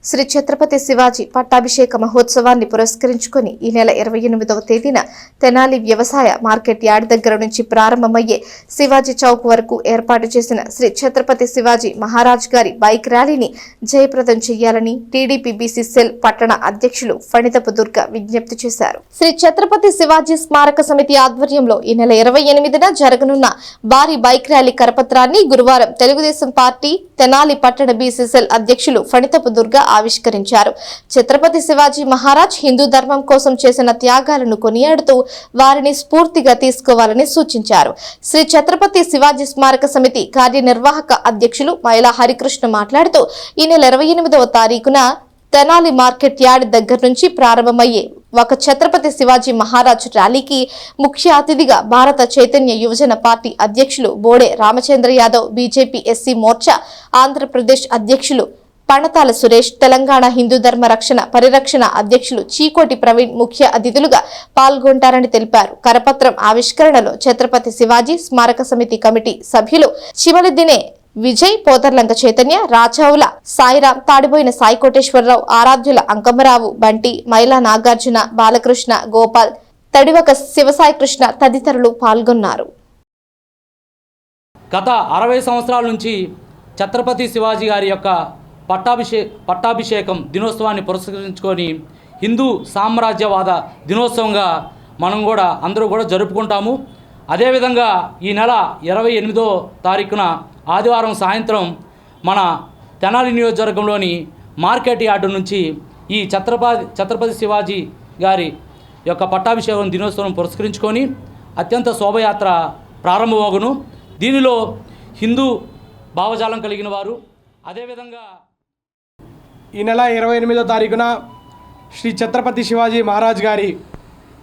శ్రీ ఛత్రపతి శివాజీ పట్టాభిషేక మహోత్సవాన్ని పురస్కరించుకుని ఈ నెల 28వ తేదీన తెనాలి వ్యవసాయ మార్కెట్ యార్డ్ దగ్గర నుంచి ప్రారంభమయ్యే శివాజీ చౌక్ వరకు ఏర్పాటు చేసిన శ్రీ ఛత్రపతి శివాజీ మహారాజ్ గారి బైక్ ర్యాలీని జయప్రదం చేయాలని టీడీపీ బీసీ సెల్ పట్టణ అధ్యక్షులు ఫణితపు దుర్గ విజ్ఞప్తి చేశారు. శ్రీ ఛత్రపతి శివాజీ స్మారక సమితి ఆధ్వర్యంలో ఈ నెల 28న జరగనున్న భారీ బైక్ ర్యాలీ కరపత్రాన్ని గురువారం తెలుగుదేశం పార్టీ తెనాలి పట్టణ బీసీ సెల్ అధ్యక్షులు ఫణితపు దుర్గ ఆవిష్కరించారు. ఛత్రపతి శివాజీ మహారాజ్ హిందూ ధర్మం కోసం చేసిన త్యాగాలను కొనియాడుతూ వారిని స్ఫూర్తిగా తీసుకోవాలని సూచించారు. శ్రీ ఛత్రపతి శివాజీ స్మారక సమితి కార్యనిర్వాహక అధ్యక్షులు మైలా హరికృష్ణ మాట్లాడుతూ ఈ నెల 28వ తారీఖున తెనాలి మార్కెట్ యార్డ్ దగ్గర నుంచి ప్రారంభమయ్యే ఒక ఛత్రపతి శివాజీ మహారాజ్ ర్యాలీకి ముఖ్య అతిథిగా భారత చైతన్య యువజన పార్టీ అధ్యక్షులు బోడే రామచంద్ర యాదవ్, బీజేపీ ఎస్సీ మోర్చా ఆంధ్రప్రదేశ్ అధ్యక్షులు పణతాల సురేష్, తెలంగాణ హిందూ ధర్మ రక్షణ పరిరక్షణ అధ్యక్షులు చీకోటి ప్రవీణ్ ముఖ్య అతిథులుగా పాల్గొంటారని తెలిపారు. కరపత్రం ఆవిష్కరణలో ఛత్రపతి శివాజీ స్మారక సమితి కమిటీ సభ్యులు చిమలిదినే విజయ్, పోతర్లంక చైతన్య, రాచౌల సాయిరాం, తాడిపోయిన సాయి కోటేశ్వరరావు, ఆరాధ్యుల అంకమరావు, బంటి, మైలా నాగార్జున, బాలకృష్ణ, గోపాల్, తడివక శివసాయి కృష్ణ తదితరులు పాల్గొన్నారు. గత 60 సంవత్సరాల నుంచి ఛత్రపతి శివాజీ గారి యొక్క పట్టాభిషేకం దినోత్సవాన్ని పురస్కరించుకొని హిందూ సామ్రాజ్యవాద దినోత్సవంగా మనం కూడా అందరూ కూడా జరుపుకుంటాము. అదేవిధంగా ఈ నెల 28వ తారీఖున ఆదివారం సాయంత్రం మన తెనాలి నియోజకవర్గంలోని మార్కెట్ యార్డు నుంచి ఈ ఛత్రపతి శివాజీ గారి యొక్క పట్టాభిషేకం దినోత్సవం పురస్కరించుకొని అత్యంత శోభయాత్ర ప్రారంభమగును. దీనిలో హిందూ భావజాలం కలిగిన వారు అదేవిధంగా ఈ నెల 28వ తారీఖున శ్రీ ఛత్రపతి శివాజీ మహారాజ్ గారి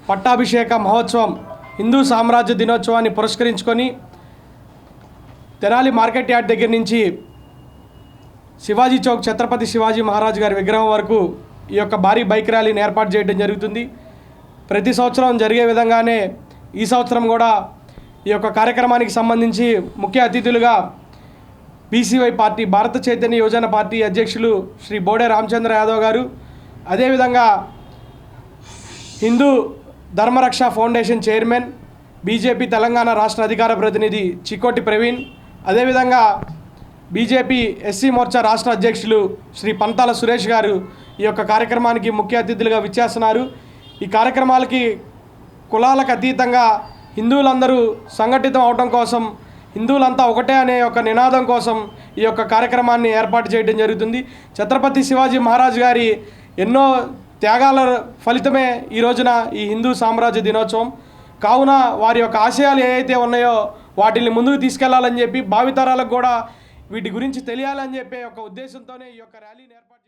పట్టాభిషేక మహోత్సవం హిందూ సామ్రాజ్య దినోత్సవాన్ని పురస్కరించుకొని తెనాలి మార్కెట్ యార్డ్ దగ్గర నుంచి శివాజీ చౌక్ ఛత్రపతి శివాజీ మహారాజ్ గారి విగ్రహం వరకు ఈ యొక్క భారీ బైక్ ర్యాలీని ఏర్పాటు చేయడం జరుగుతుంది. ప్రతి సంవత్సరం జరిగే విధంగానే ఈ సంవత్సరం కూడా ఈ యొక్క కార్యక్రమానికి సంబంధించి ముఖ్య అతిథులుగా బీసీవై పార్టీ భారత చైతన్య యువజన పార్టీ అధ్యక్షులు శ్రీ బోడే రామచంద్ర యాదవ్ గారు, అదేవిధంగా Hindu Dharmaraksha foundation chairman, BJP Telangana రాష్ట్ర అధికార ప్రతినిధి చికోటి ప్రవీణ్, అదేవిధంగా బీజేపీ ఎస్సీ మోర్చా రాష్ట్ర అధ్యక్షులు శ్రీ పణతాల సురేష్ గారు ఈ యొక్క కార్యక్రమానికి ముఖ్య అతిథులుగా విచ్చేస్తున్నారు. ఈ కార్యక్రమాలకి కులాలకు అతీతంగా హిందువులందరూ సంఘటితం అవడం కోసం, హిందువులంతా ఒకటే అనే ఒక నినాదం కోసం ఈ యొక్క కార్యక్రమాన్ని ఏర్పాటు చేయడం జరుగుతుంది. ఛత్రపతి శివాజీ మహారాజ్ గారి ఎన్నో త్యాగాల ఫలితమే ఈ రోజున ఈ హిందూ సామ్రాజ్య దినోత్సవం. కావున వారి యొక్క ఆశయాలు ఏవైతే ఉన్నాయో వాటిని ముందుకు తీసుకెళ్లాలని చెప్పి, భావితరాలకు కూడా వీటి గురించి తెలియాలని చెప్పే ఒక ఉద్దేశంతోనే ఈ యొక్క ర్యాలీని ఏర్పాటు